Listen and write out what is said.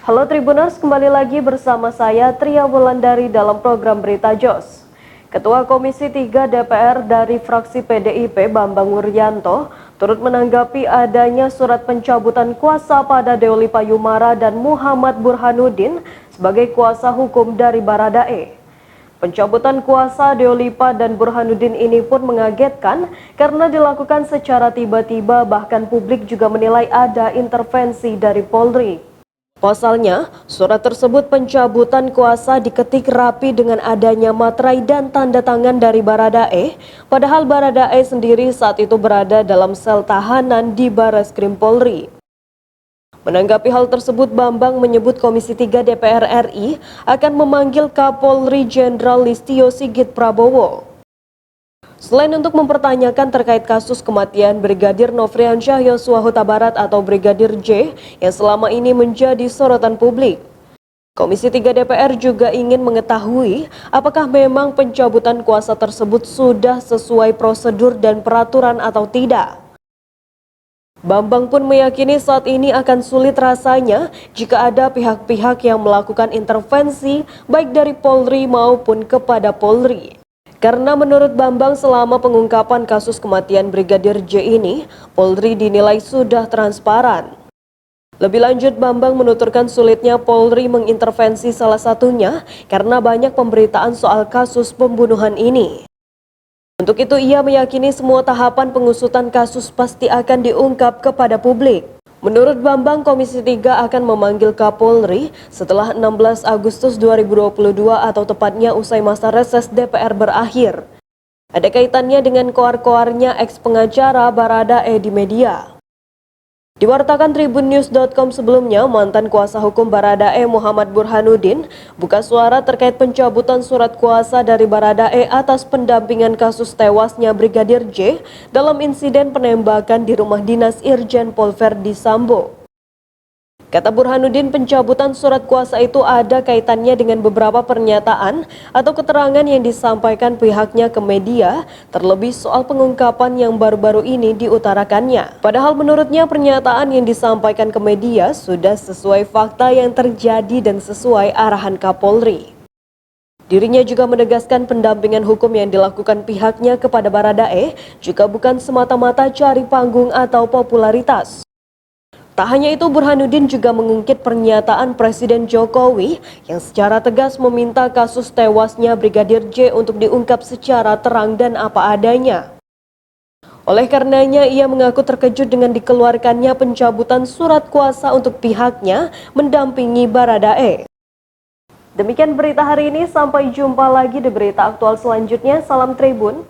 Halo Tribuners, kembali lagi bersama saya Tria Wulandari dalam program Berita JOS. Ketua Komisi 3 DPR dari fraksi PDIP Bambang Wuryanto turut menanggapi adanya surat pencabutan kuasa pada Deoli Payumara dan Muhammad Burhanuddin sebagai kuasa hukum dari Baradae. Pencabutan kuasa Deolipa dan Burhanuddin ini pun mengagetkan karena dilakukan secara tiba-tiba, bahkan publik juga menilai ada intervensi dari Polri. Pasalnya, surat tersebut pencabutan kuasa diketik rapi dengan adanya materai dan tanda tangan dari Baradae, padahal Baradae sendiri saat itu berada dalam sel tahanan di Barreskrim Polri. Menanggapi hal tersebut, Bambang menyebut Komisi 3 DPR RI akan memanggil Kapolri Jenderal Listio Sigit Prabowo. Selain untuk mempertanyakan terkait kasus kematian Brigadir Nofriansyah Yosua Huta Barat atau Brigadir J yang selama ini menjadi sorotan publik, Komisi 3 DPR juga ingin mengetahui apakah memang pencabutan kuasa tersebut sudah sesuai prosedur dan peraturan atau tidak. Bambang pun meyakini saat ini akan sulit rasanya jika ada pihak-pihak yang melakukan intervensi baik dari Polri maupun kepada Polri. Karena menurut Bambang selama pengungkapan kasus kematian Brigadir J ini, Polri dinilai sudah transparan. Lebih lanjut, Bambang menuturkan sulitnya Polri mengintervensi salah satunya karena banyak pemberitaan soal kasus pembunuhan ini. Untuk itu ia meyakini semua tahapan pengusutan kasus pasti akan diungkap kepada publik. Menurut Bambang, Komisi 3 akan memanggil Kapolri setelah 16 Agustus 2022 atau tepatnya usai masa reses DPR berakhir. Ada kaitannya dengan koar-koarnya ex-pengacara Baradae di media. Diwartakan tribunnews.com sebelumnya, mantan kuasa hukum Baradae Muhammad Burhanuddin buka suara terkait pencabutan surat kuasa dari Baradae atas pendampingan kasus tewasnya Brigadir J dalam insiden penembakan di rumah dinas Irjen Pol Verdi Sambo. Kata Burhanuddin, pencabutan surat kuasa itu ada kaitannya dengan beberapa pernyataan atau keterangan yang disampaikan pihaknya ke media, terlebih soal pengungkapan yang baru-baru ini diutarakannya. Padahal menurutnya pernyataan yang disampaikan ke media sudah sesuai fakta yang terjadi dan sesuai arahan Kapolri. Dirinya juga menegaskan pendampingan hukum yang dilakukan pihaknya kepada Baradae juga bukan semata-mata cari panggung atau popularitas. Tak hanya itu, Burhanuddin juga mengungkit pernyataan Presiden Jokowi yang secara tegas meminta kasus tewasnya Brigadir J untuk diungkap secara terang dan apa adanya. Oleh karenanya, ia mengaku terkejut dengan dikeluarkannya pencabutan surat kuasa untuk pihaknya mendampingi Baradae. Demikian berita hari ini, sampai jumpa lagi di berita aktual selanjutnya. Salam Tribun.